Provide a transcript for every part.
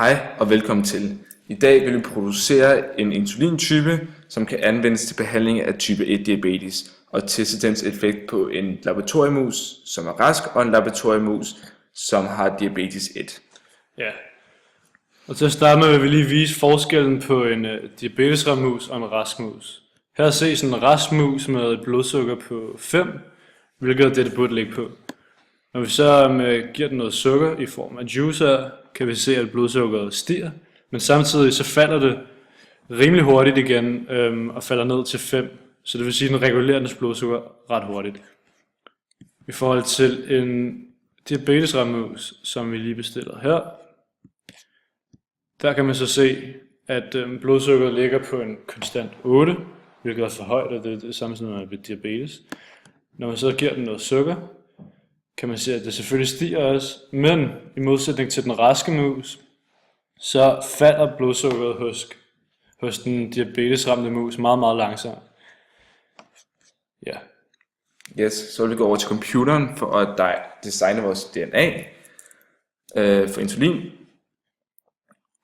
Hej og velkommen til. I dag vil vi producere en insulintype, som kan anvendes til behandling af type 1 diabetes og teste dens effekt på en laboratoriemus, som er rask, og en laboratoriemus, som har diabetes 1. Ja, og til at starte med vil vi lige vise forskellen på en diabetesramt mus og en rask mus. Her ses en rask mus med et blodsukker på 5, hvilket dette burde ligge på. Når vi så giver den noget sukker i form af juice her, kan vi se, at blodsukkeret stiger, men samtidig så falder det rimelig hurtigt igen og falder ned til 5. Så det vil sige, at den regulerer dens blodsukker ret hurtigt. I forhold til en diabetesramt mus, som vi lige bestiller her, der kan man så se, at blodsukkeret ligger på en konstant 8, hvilket er for højt, og det er det samme som ved diabetes. Når man så giver den noget sukker, kan man se, at det selvfølgelig stiger også, men i modsætning til den raske mus, så falder blodsukkeret hos den diabetesramte mus meget, meget langsomt. Ja. Yes, så vil vi gå over til computeren for at designe vores DNA for insulin.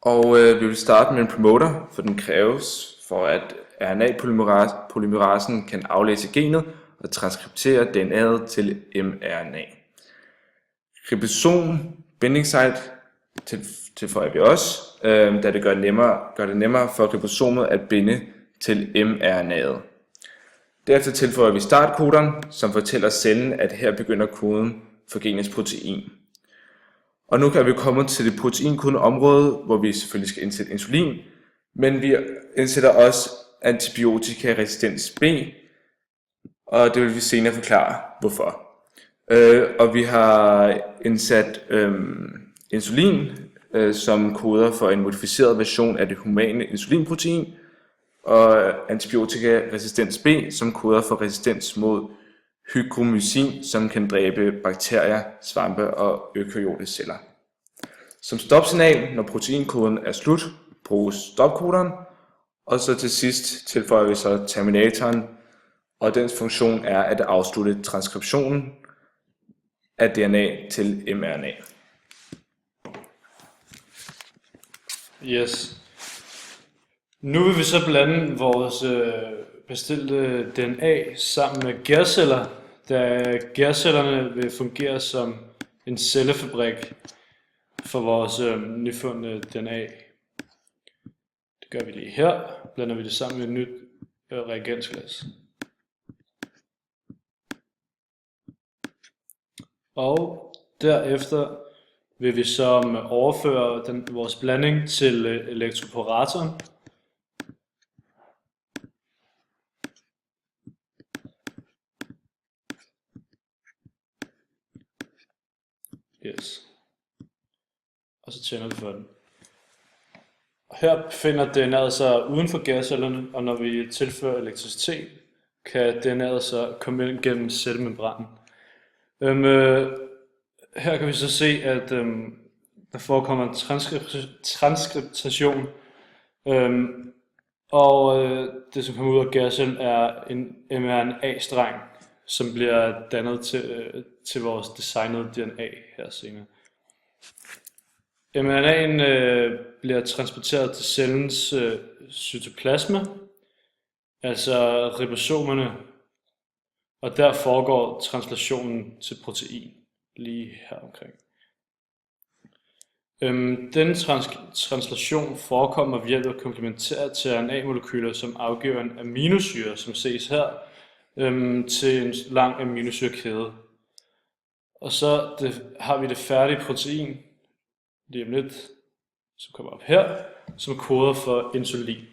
Og vi vil starte med en promoter, for den kræves for at RNA-polymerasen kan aflæse genet og transkriptere DNA'et til mRNA. Ribosom bindingssite tilføjer vi også, da det gør det nemmere for ribosomet at binde til mRNA'et. Derefter tilføjer vi startkoderen, som fortæller cellen, at her begynder koden for genets protein. Og nu kan vi komme til det proteinkodende område, hvor vi selvfølgelig skal indsætte insulin, men vi indsætter også antibiotikaresistens B, og det vil vi senere forklare hvorfor. Og vi har indsat insulin, som koder for en modificeret version af det humane insulinprotein, og antibiotikaresistens B, som koder for resistens mod hygromycin, som kan dræbe bakterier, svampe og eukaryote celler. Som stopsignal, når proteinkoden er slut, bruges stopkoderen, og så til sidst tilføjer vi så terminatoren, og dens funktion er at afslutte transkriptionen af DNA til mRNA. Yes. Nu vil vi så blande vores bestilte DNA sammen med gærceller, da gærcellerne vil fungere som en cellefabrik for vores nyfundne DNA. Det gør vi lige her. Blander vi det sammen med et nyt reagensglas. Og derefter vil vi så overføre vores blanding til elektroporatoren. Yes. Og så tænder vi for den. Og her befinder DNA'et sig uden for gærcellerne, og når vi tilfører elektricitet, kan DNA'et så komme ind gennem cellemembranen. Her kan vi så se, at der forekommer en transkriptation, og det som kommer ud af gærcellen er en mRNA-streng, som bliver dannet til vores designede DNA her senere. mRNA'en bliver transporteret til cellens cytoplasma, altså ribosomerne, og der foregår translationen til protein lige her omkring. Denne translation forekommer ved hjælp af komplementære tRNA-molekyler, som afgiver en aminosyre, som ses her, til en lang aminosyrekæde. Og så har vi det færdige protein, lige om lidt, som kommer op her, som koder for insulin.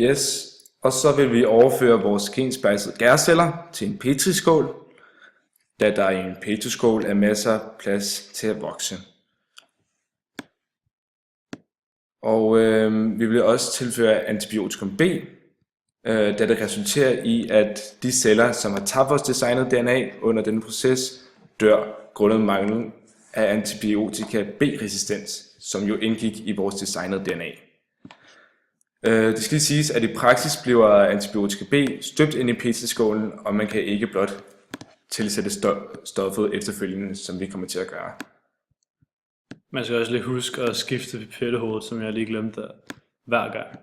Yes, og så vil vi overføre vores gensplejsede gærceller til en petriskål, da der i en petriskål er masser af plads til at vokse. Og vi vil også tilføre antibiotikum B, da det resulterer i, at de celler, som har tabt vores designede DNA under denne proces, dør grundet manglen af antibiotika B-resistens, som jo indgik i vores designede DNA. Det skal lige siges, at i praksis bliver antibiotika B støbt ind i petriskålen, og man kan ikke blot tilsætte stoffet efterfølgende, som vi kommer til at gøre. Man skal også lige huske at skifte pipettehovedet, som jeg lige glemte der, hver gang.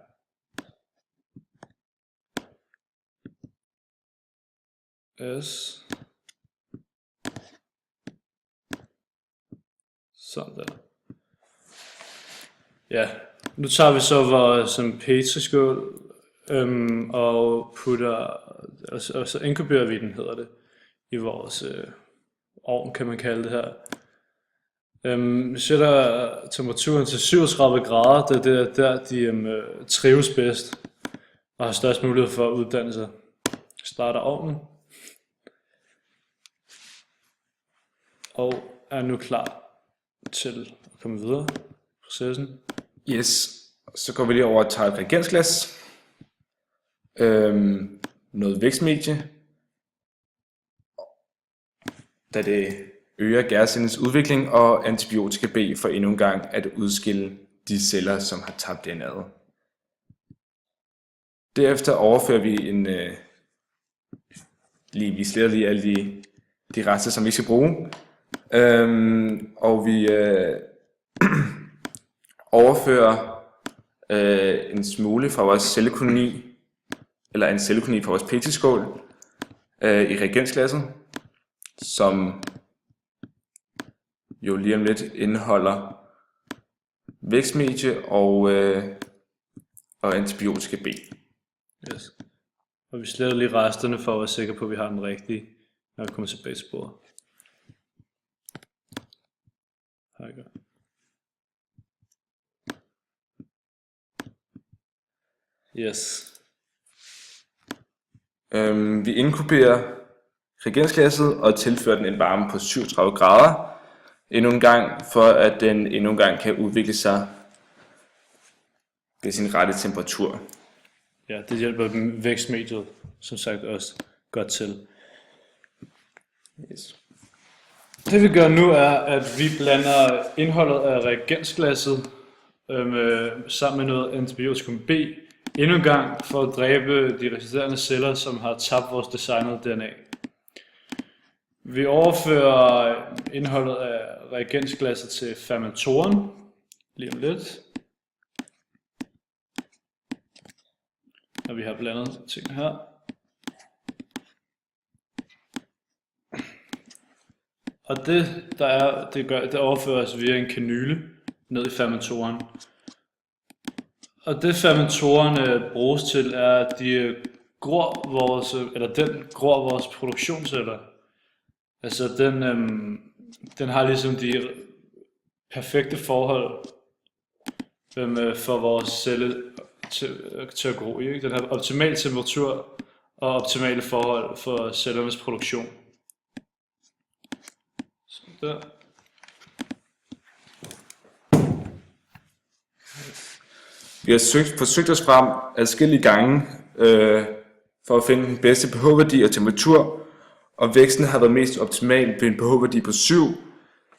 Yes. Sådan der. Ja, nu tager vi så vores petriskål og putter, og så inkuberer vi den, hedder det, i vores ovn, kan man kalde det her. Vi sætter temperaturen til 37 grader, det er der de trives bedst og har størst mulighed for at uddanne sig. Starter ovnen og er nu klar til at komme videre i processen. Yes, så går vi lige over og tager et reagensglas, noget vækstmedie, da det øger gærcellens udvikling, og antibiotika B for endnu en gang at udskille de celler, som har tabt DNA'et. Derefter overfører vi vi sletter lige alle de rester, som vi skal bruge, og vi overfører en smule fra vores cellekoloni, eller en cellekoloni fra vores petriskål i reagensglasset, som jo lige om lidt indeholder vækstmedie og antibiotika B. Yes. Og vi sletter lige resterne for at være sikre på, at vi har den rigtige, når vi kommer tilbage til bordet. Okay. Yes. Vi inkuberer reagensglasset og tilfører den en varme på 37 grader endnu en gang, for at den endnu en gang kan udvikle sig ved sin rette temperatur. Ja, det hjælper vækstmediet, som sagt, også godt til. Yes. Det vi gør nu er, at vi blander indholdet af reagensglasset sammen med noget antibiotikum B endnu en gang for at dræbe de resisterende celler, som har tabt vores designede DNA. Vi overfører indholdet af reagensglasset til fermentoren lige om lidt, når vi har blandet tingene her. Og det overføres via en kanyle ned i fermentoren. Og det fermentoren bruges til, er, at den gror vores produktionsceller. Altså den har ligesom de perfekte forhold for vores celle til at gro i. Ikke? Den har optimal temperatur og optimale forhold for cellernes produktion. Sådan der. Vi har forsøgt os frem adskillige gange for at finde den bedste pH-værdi og temperatur, og væksten har været mest optimal ved en pH-værdi på 7,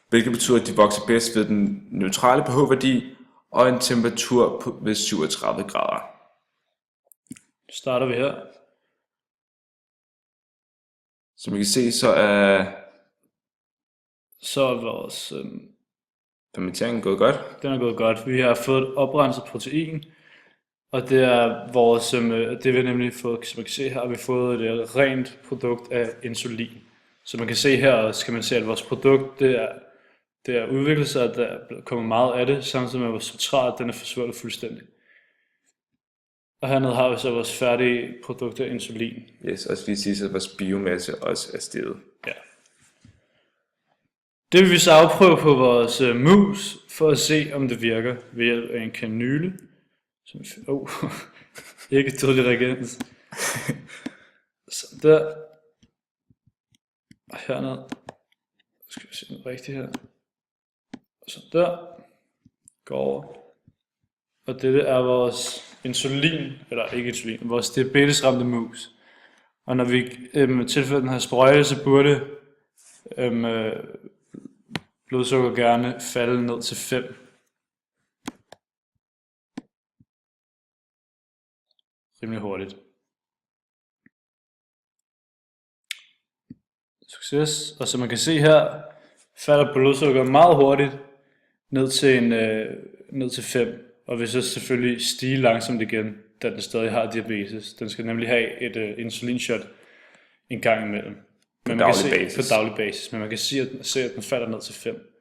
hvilket betyder, at de vokser bedst ved den neutrale pH-værdi og en temperatur ved 37 grader. Starter vi her. Som I kan se, så er vores fermenteringen gået godt. den er gået godt. Vi har fået et oprenset protein, og det er vores, det vi nemlig fået, som man kan se her, har vi fået et rent produkt af insulin. Så man kan se her, så kan man se, at vores produkt, det er udviklet sig, at der kommer meget af det, samtidig med at vores substrat, den er forsvundet fuldstændig. Og hernede har vi så vores færdige produkt af insulin. Yes, og så lige sige, at vores biomasse også er steget. Ja. Det vil vi så afprøve på vores mus, for at se, om det virker ved hjælp af en kanyle. Ikke dødelig reagens. Sådan der. Og hernede. Skal vi se noget rigtigt her. Sådan der. Går over. Og dette er vores insulin, eller ikke insulin, vores diabetesramte mus. Og når vi tilfører den her sprøjte, så burde blodsukker gerne falde ned til 5. Rimelig hurtigt. Succes. Og som man kan se her, falder blodsukkeret meget hurtigt ned til 5. Og vil så selvfølgelig stige langsomt igen, da den stadig har diabetes. Den skal nemlig have et insulinshot en gang imellem. På daglig basis. På daglig basis. Men man kan se, at den falder ned til 5.